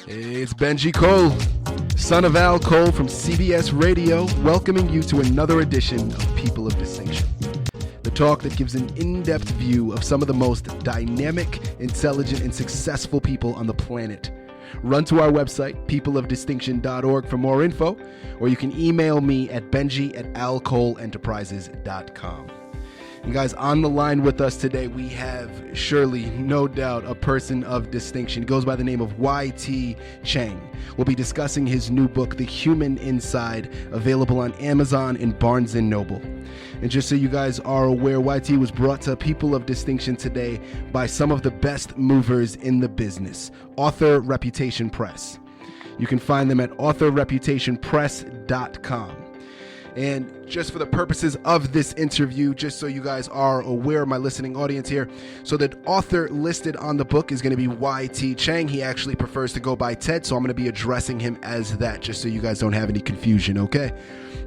It's Benji Cole, son of Al Cole from CBS Radio, welcoming you to another edition of People of Distinction. The talk that gives an in-depth view of some of the most dynamic, intelligent, and successful people on the planet. Run to our website, peopleofdistinction.org, for more info, or you can email me at benji@alcoleenterprises.com. And guys, on the line with us today, we have surely, no doubt, a person of distinction. He goes by the name of Y.T. Cheng. We'll be discussing his new book, The Human Inside, available on Amazon and Barnes & Noble. And just so you guys are aware, YT was brought to People of Distinction today by some of the best movers in the business, Author Reputation Press. You can find them at authorreputationpress.com. And just for the purposes of this interview, just so you guys are aware, my listening audience here, so the author listed on the book is going to be Y.T. Cheng. He actually prefers to go by Ted, so I'm going to be addressing him as that, just so you guys don't have any confusion, okay?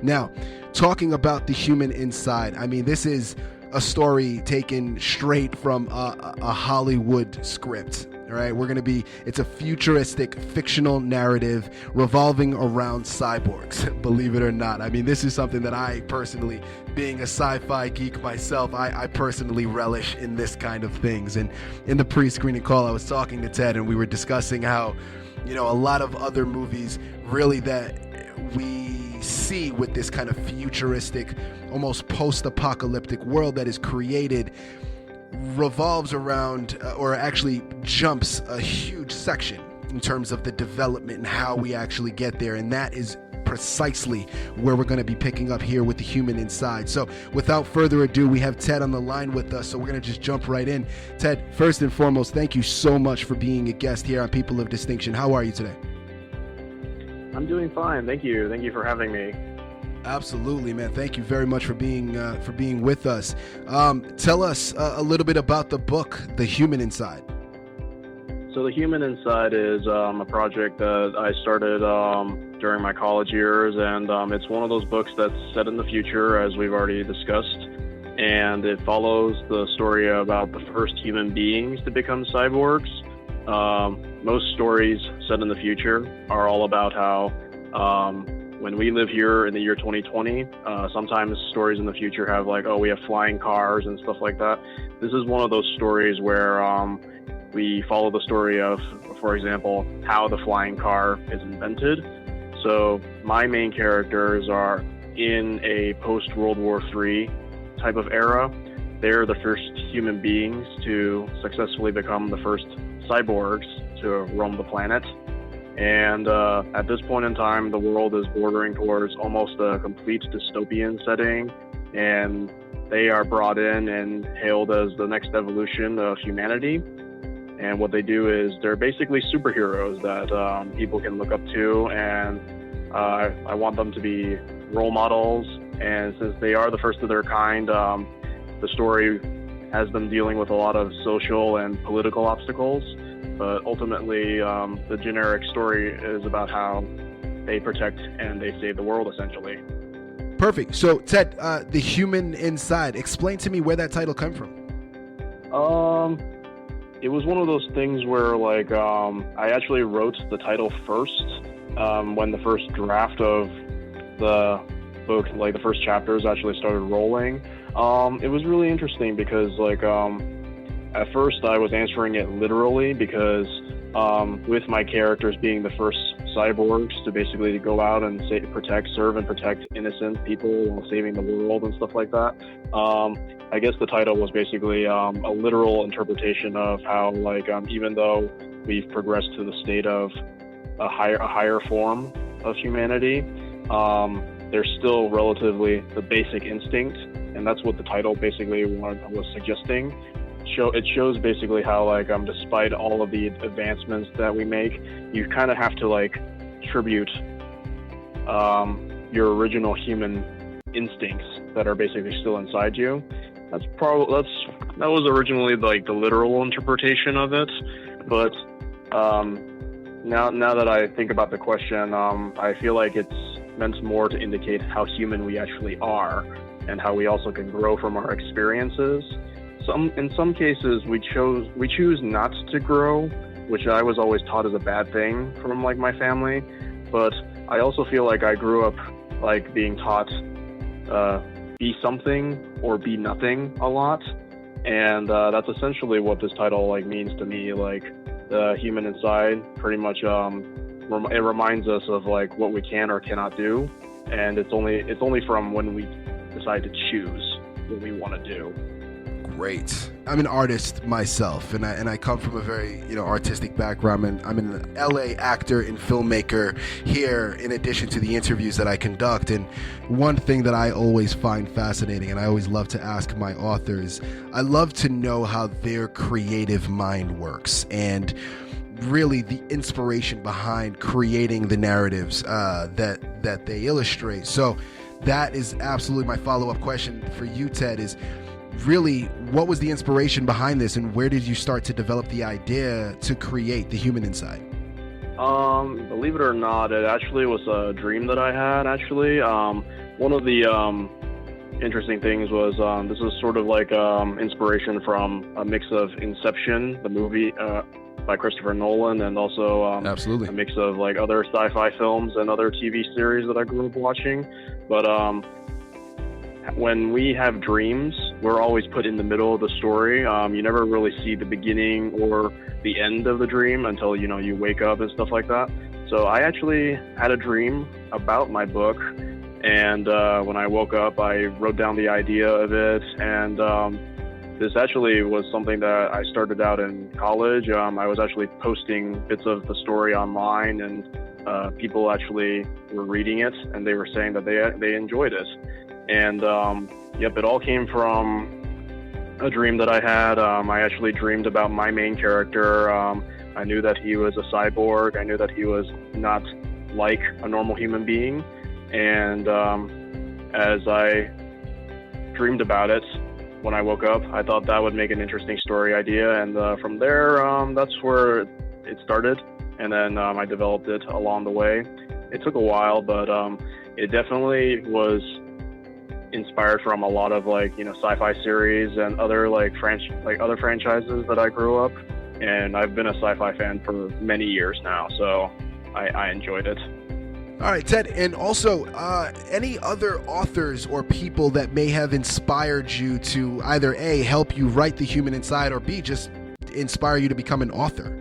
Now, talking about The Human Inside, I mean, this is a story taken straight from a Hollywood script. All right, it's a futuristic fictional narrative revolving around cyborgs, believe it or not. I mean, this is something that I personally, being a sci-fi geek myself, I personally relish in this kind of things. And in the pre-screening call, I was talking to Ted and we were discussing how, a lot of other movies really that we see with this kind of futuristic, almost post-apocalyptic world that is created revolves around or actually jumps a huge section in terms of the development and how we actually get there. And that is precisely where we're going to be picking up here with The Human Inside. So without further ado, we have Ted on the line with us. So we're going to just jump right in. Ted, first and foremost, thank you so much for being a guest here on People of Distinction. How are you today? I'm doing fine. Thank you. Thank you for having me. Absolutely, man. Thank you very much for being with us. Tell us a little bit about the book, The Human Inside. So The Human Inside is a project that I started during my college years, and it's one of those books that's set in the future, as we've already discussed, and it follows the story about the first human beings to become cyborgs. Most stories set in the future are all about how when we live here in the year 2020, sometimes stories in the future have like, we have flying cars and stuff like that. This is one of those stories where we follow the story of, for example, how the flying car is invented. So my main characters are in a post-World War III type of era. They're the first human beings to successfully become the first cyborgs to roam the planet. And at this point in time, the world is bordering towards almost a complete dystopian setting, and they are brought in and hailed as the next evolution of humanity. And what they do is they're basically superheroes that people can look up to, and I want them to be role models. And since they are the first of their kind, the story has them dealing with a lot of social and political obstacles. But ultimately, the generic story is about how they protect and they save the world, essentially. Perfect. So, Ted, The Human Inside, explain to me where that title came from. It was one of those things where, like, I actually wrote the title first when the first draft of the book, like the first chapters, actually started rolling. It was really interesting because, like, at first, I was answering it literally because with my characters being the first cyborgs to basically go out and serve and protect innocent people while saving the world and stuff like that. I guess the title was basically a literal interpretation of how, like, even though we've progressed to the state of a higher form of humanity, there's still relatively the basic instinct, and that's what the title basically was suggesting. It shows basically how, like, despite all of the advancements that we make, you kind of have to, like, tribute your original human instincts that are basically still inside you. That was originally, like, the literal interpretation of it, but now that I think about the question, I feel like it's meant more to indicate how human we actually are and how we also can grow from our experiences. In some cases, we choose not to grow which I was always taught as a bad thing from like my family. But I also feel like I grew up like being taught be something or be nothing a lot, and that's essentially what this title like means to me. Like the human inside, pretty much. It reminds us of like what we can or cannot do, and it's only from when we decide to choose what we want to do. Great. I'm an artist myself, and I come from a very artistic background, and I'm an LA actor and filmmaker here in addition to the interviews that I conduct. And one thing that I always find fascinating, and I always love to ask my authors, I love to know how their creative mind works, and really the inspiration behind creating the narratives that they illustrate. So that is absolutely my follow-up question for you, Ted, is really what was the inspiration behind this, and where did you start to develop the idea to create the human inside? Believe it or not, it actually was a dream that I had, actually. One of the interesting things was this is sort of like inspiration from a mix of Inception, the movie by Christopher Nolan, and also Absolutely. a mix of like other sci-fi films and other TV series that I grew up watching. But when we have dreams, we're always put in the middle of the story. You never really see the beginning or the end of the dream until you wake up and stuff like that. So I actually had a dream about my book, and when I woke up, I wrote down the idea of it, and this actually was something that I started out in college. I was actually posting bits of the story online, and people actually were reading it, and they were saying that they enjoyed it. And it all came from a dream that I had. I actually dreamed about my main character. I knew that he was a cyborg. I knew that he was not like a normal human being. And as I dreamed about it, when I woke up, I thought that would make an interesting story idea. And from there, that's where it started. And then I developed it along the way. It took a while, but it definitely was inspired from a lot of sci-fi series and other other franchises that I grew up, and I've been a sci-fi fan for many years now, so I enjoyed it. All right, Ted, and also any other authors or people that may have inspired you to either A, help you write the human inside, or B, just inspire you to become an author?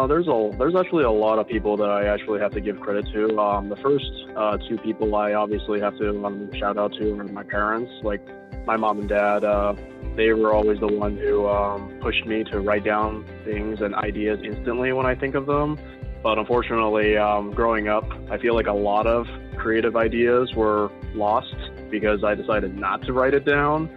There's actually a lot of people that I actually have to give credit to. The first two people I obviously have to shout out to are my parents. Like my mom and dad, they were always the one who pushed me to write down things and ideas instantly when I think of them. But unfortunately, growing up, I feel like a lot of creative ideas were lost because I decided not to write it down.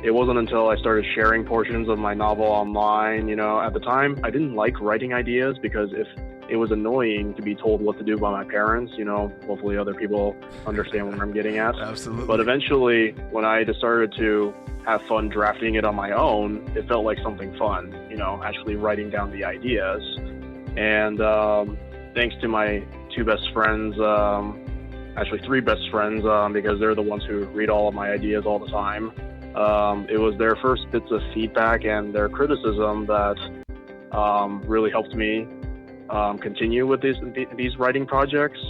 It wasn't until I started sharing portions of my novel online. At the time, I didn't like writing ideas because if it was annoying to be told what to do by my parents, hopefully other people understand what I'm getting at. Absolutely. But eventually, when I started to have fun drafting it on my own, it felt like something fun, actually writing down the ideas. And thanks to my two best friends, actually three best friends, because they're the ones who read all of my ideas all the time. It was their first bits of feedback and their criticism that really helped me continue with these writing projects.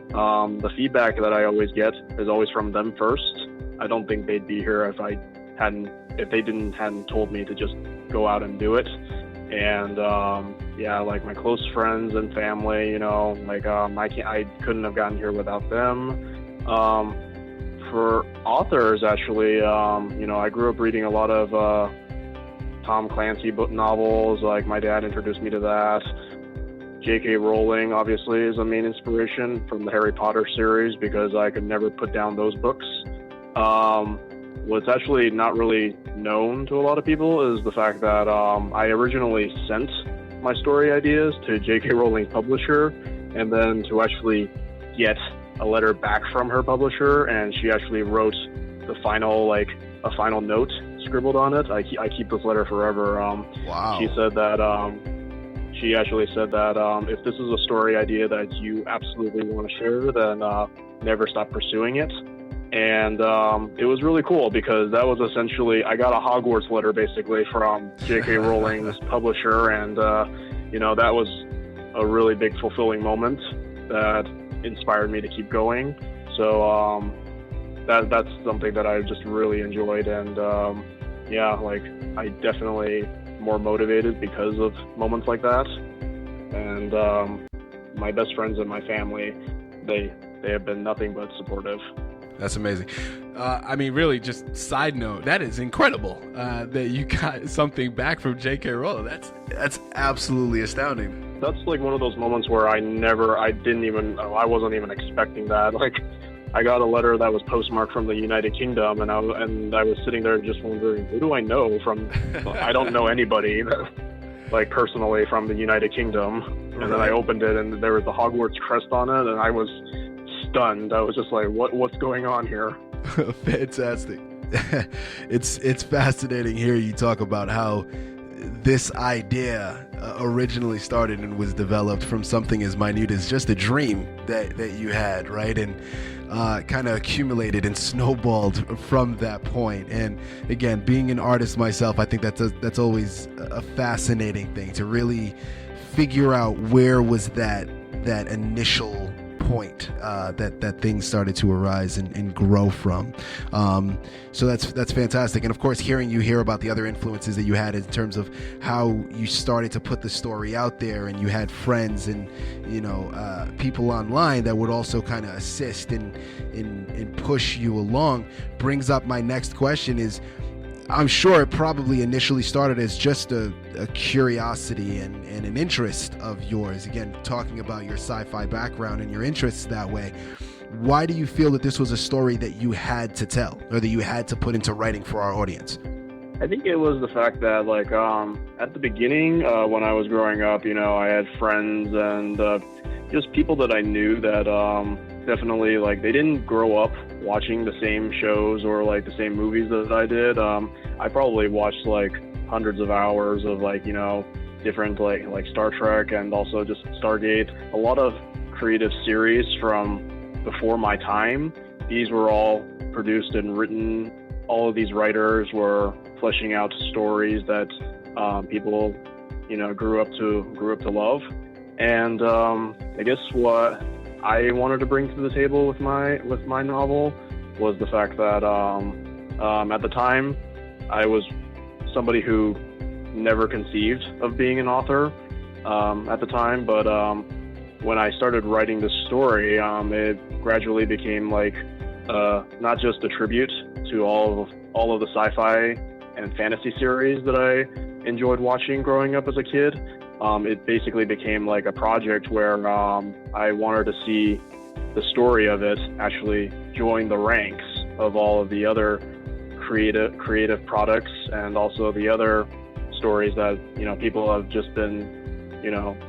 The feedback that I always get is always from them first. I don't think they'd be here if they hadn't told me to just go out and do it. And like my close friends and family, I couldn't have gotten here without them. For authors, actually, I grew up reading a lot of Tom Clancy book novels. Like my dad introduced me to that. J.K. Rowling, obviously, is a main inspiration from the Harry Potter series because I could never put down those books. What's actually not really known to a lot of people is the fact that I originally sent my story ideas to J.K. Rowling's publisher, and then to actually get a letter back from her publisher, and she actually wrote the final, a final note scribbled on it. I keep this letter forever. Wow. She said that, she actually said that if this is a story idea that you absolutely want to share, then never stop pursuing it. And it was really cool because that was essentially, I got a Hogwarts letter basically from J.K. Rowling's publisher, and that was a really big fulfilling moment that inspired me to keep going. So that's something that I just really enjoyed, and I definitely more motivated because of moments like that. And my best friends and my family, they have been nothing but supportive. That's amazing. Really, just side note, that is incredible that you got something back from J.K. Rowling. That's absolutely astounding. That's like one of those moments where I wasn't even expecting that. Like, I got a letter that was postmarked from the United Kingdom, and I was sitting there just wondering, who do I know from? I don't know anybody, like personally, from the United Kingdom. And then I opened it, and there was the Hogwarts crest on it, and I was stunned. I was just like, what's going on here? Fantastic. It's fascinating hearing you talk about how this idea originally started and was developed from something as minute as just a dream that you had, right? And kind of accumulated and snowballed from that point. And again, being an artist myself, I think that's always a fascinating thing to really figure out where was that initial point that things started to arise and grow from. So that's fantastic. And of course, hearing you hear about the other influences that you had in terms of how you started to put the story out there, and you had friends and people online that would also kind of assist and push you along, brings up my next question is, I'm sure it probably initially started as just a curiosity and an interest of yours. Again, talking about your sci-fi background and your interests that way. Why do you feel that this was a story that you had to tell, or that you had to put into writing for our audience? I think it was the fact that, like, at the beginning, when I was growing up, I had friends and just people that I knew that definitely, like, they didn't grow up watching the same shows or like the same movies that I did. I probably watched like hundreds of hours of different like Star Trek and also just Stargate, a lot of creative series from before my time. These were all produced and written. All of these writers were fleshing out stories that people grew up to love. And I guess what I wanted to bring to the table with my novel was the fact that at the time I was somebody who never conceived of being an author at the time, but when I started writing this story, it gradually became like not just a tribute to all of the sci-fi and fantasy series that I enjoyed watching growing up as a kid. It basically became like a project where I wanted to see the story of it actually join the ranks of all of the other creative products, and also the other stories that people have just been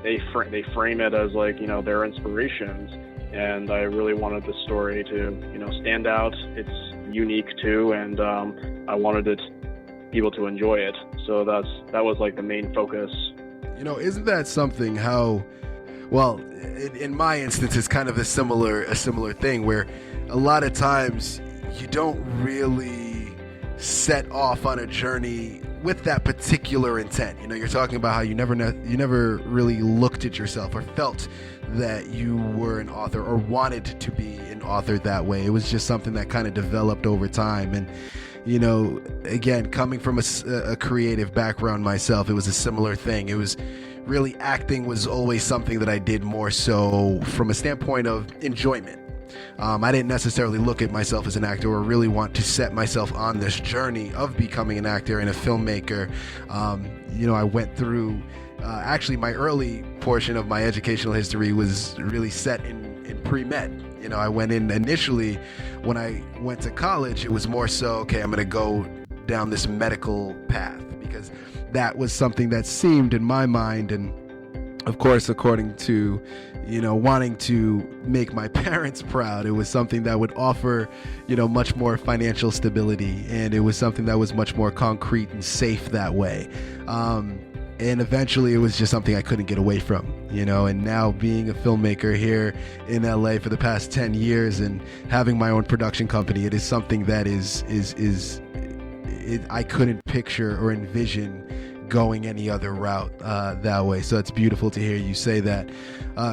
they frame it as like their inspirations, and I really wanted the story to stand out. It's unique too, and I wanted people to enjoy it. So that was like the main focus. Isn't that something how, well, in my instance, it's kind of a similar thing where a lot of times you don't really set off on a journey with that particular intent. You're talking about how you never really looked at yourself or felt that you were an author or wanted to be an author that way. It was just something that kind of developed over time. And again, coming from a creative background myself, it was a similar thing. It was really, acting was always something that I did more so from a standpoint of enjoyment. I didn't necessarily look at myself as an actor or really want to set myself on this journey of becoming an actor and a filmmaker. I went through, actually my early portion of my educational history was really set in pre-med. I went in initially, when I went to college, it was more so, okay, I'm going to go down this medical path because that was something that seemed in my mind, and of course, according to, wanting to make my parents proud, it was something that would offer, much more financial stability, and it was something that was much more concrete and safe that way. And eventually it was just something I couldn't get away from, and now being a filmmaker here in LA for the past 10 years and having my own production company, it is something that I couldn't picture or envision going any other route that way. So it's beautiful to hear you say that.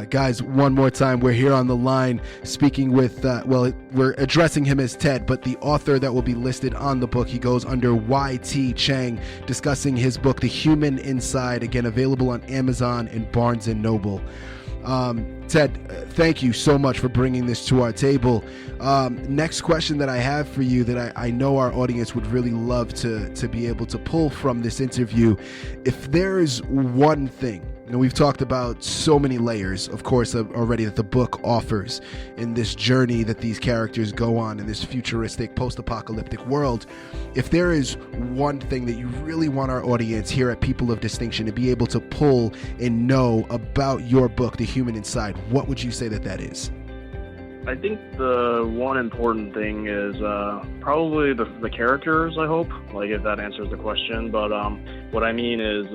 Guys, one more time, we're here on the line speaking with, we're addressing him as Ted, but the author that will be listed on the book, he goes under YT Cheng, discussing his book, The Human Inside, again, available on Amazon and Barnes & Noble. Ted, thank you so much for bringing this to our table. Next question that I have for you that I know our audience would really love to be able to pull from this interview. If there is one thing, we've talked about so many layers, of course, already that the book offers in this journey that these characters go on in this futuristic post-apocalyptic world. If there is one thing that you really want our audience here at People of Distinction to be able to pull and know about your book, The Human Inside, what would you say that is? I think the one important thing is probably the characters, I hope, if that answers the question. But what I mean is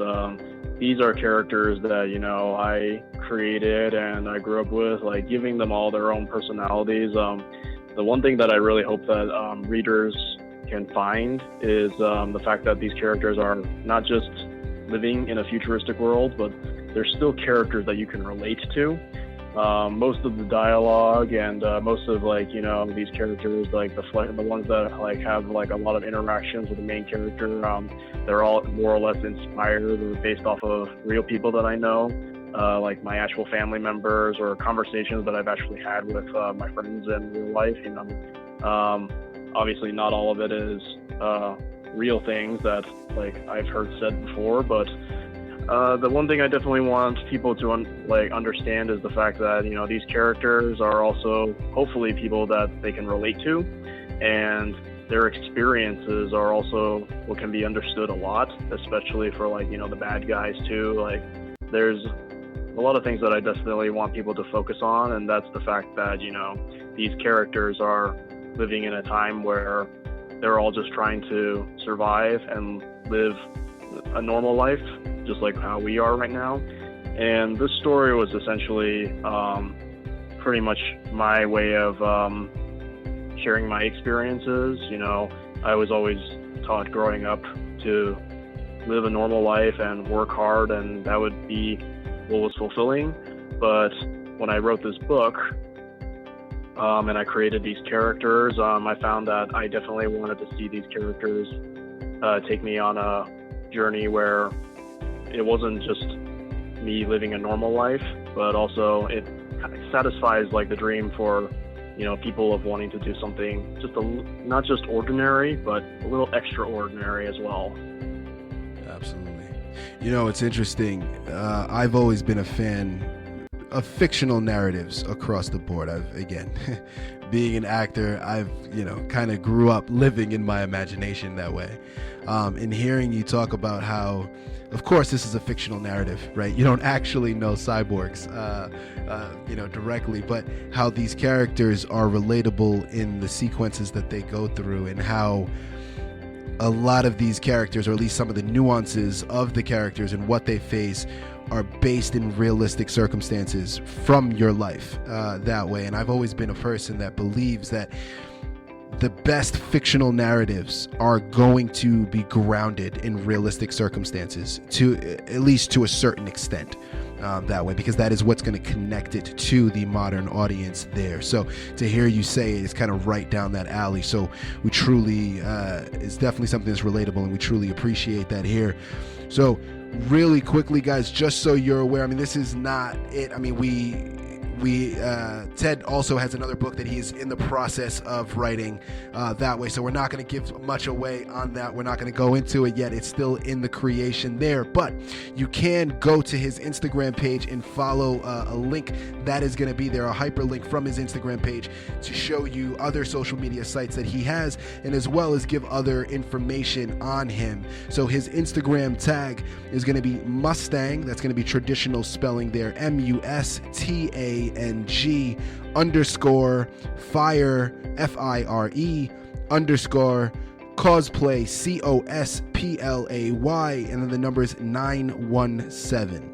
these are characters that, I created and I grew up with, giving them all their own personalities. The one thing that I really hope that readers can find is the fact that these characters are not just living in a futuristic world, but they're still characters that you can relate to. Most of the dialogue and most of these characters, the ones that have a lot of interactions with the main character, they're all more or less inspired or based off of real people that I know, like my actual family members or conversations that I've actually had with my friends in real life. Obviously not all of it is real things that I've heard said before, but the one thing I definitely want people to understand is the fact that these characters are also hopefully people that they can relate to, and their experiences are also what can be understood a lot, especially for the bad guys too. There's a lot of things that I definitely want people to focus on, and that's the fact that these characters are living in a time where they're all just trying to survive and live a normal life, just like how we are right now. And this story was essentially pretty much my way of sharing my experiences. I was always taught growing up to live a normal life and work hard, and that would be what was fulfilling. But when I wrote this book and I created these characters, I found that I definitely wanted to see these characters take me on a journey where it wasn't just me living a normal life, but also it satisfies the dream for people of wanting to do something just not just ordinary, but a little extraordinary as well. Absolutely. It's interesting. I've always been a fan of fictional narratives across the board. Being an actor, I've kind of grew up living in my imagination that way. And hearing you talk about how, of course, this is a fictional narrative, right? You don't actually know cyborgs, directly, but how these characters are relatable in the sequences that they go through, and how a lot of these characters, or at least some of the nuances of the characters and what they face, are based in realistic circumstances from your life that way. And I've always been a person that believes that the best fictional narratives are going to be grounded in realistic circumstances, to at least to a certain extent, that way, because that is what's going to connect it to the modern audience there. So to hear you say it is kind of right down that alley. So we truly, it's definitely something that's relatable, and we truly appreciate that here. So really quickly, guys, just so you're aware, this is not it. Ted also has another book that he's in the process of writing that way, so we're not going to give much away on that. We're not going to go into it yet. It's still in the creation there, but you can go to his Instagram page and follow a link that is going to be there, a hyperlink from his Instagram page, to show you other social media sites that he has, and as well as give other information on him. So his Instagram tag is going to be Mustang. That's going to be traditional spelling there, MUSTANG _fire, FIRE _ Cosplay, COSPLAY, and then the number is 917.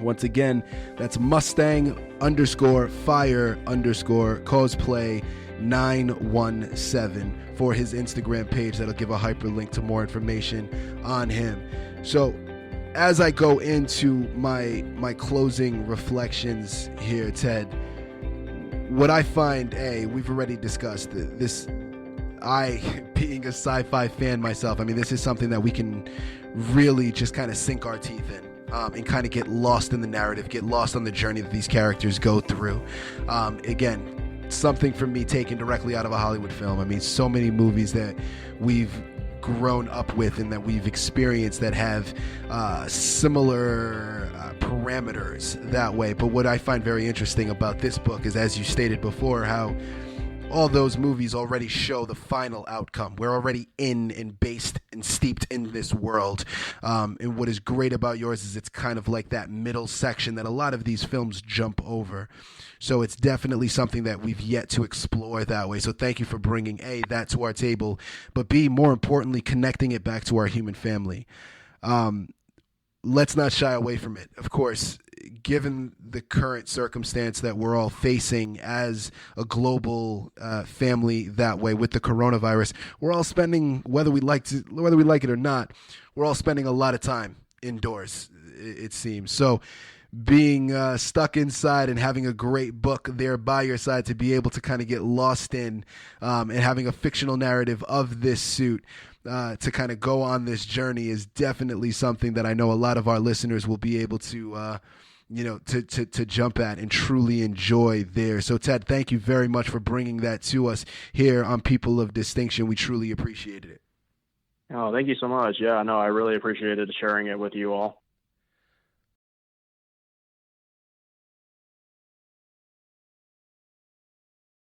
Once again, that's Mustang_fire_cosplay 917 for his Instagram page. That'll give a hyperlink to more information on him. So as I go into my closing reflections here, Ted, what I find, we've already discussed this. I, being a sci-fi fan myself, I mean, this is something that we can really just kind of sink our teeth in. And kind of get lost in the narrative, get lost on the journey that these characters go through. Again, something from me taken directly out of a Hollywood film. I mean, so many movies that we've grown up with and that we've experienced that have similar parameters that way. But what I find very interesting about this book is, as you stated before, how all those movies already show the final outcome. We're already in and based and steeped in this world. And what is great about yours is it's kind of like that middle section that a lot of these films jump over. So it's definitely something that we've yet to explore that way. So thank you for bringing that to our table, but B, more importantly, connecting it back to our human family. Let's not shy away from it. Of course, given the current circumstance that we're all facing as a global family that way with the coronavirus, we're all spending, whether we like it or not, we're all spending a lot of time indoors, it seems. So being stuck inside and having a great book there by your side to be able to kind of get lost in and having a fictional narrative of this suit to kind of go on this journey is definitely something that I know a lot of our listeners will be able to to jump at and truly enjoy there. So Ted, thank you very much for bringing that to us here on People of Distinction. We truly appreciated it. Oh, thank you so much. Yeah, no, I really appreciated sharing it with you all.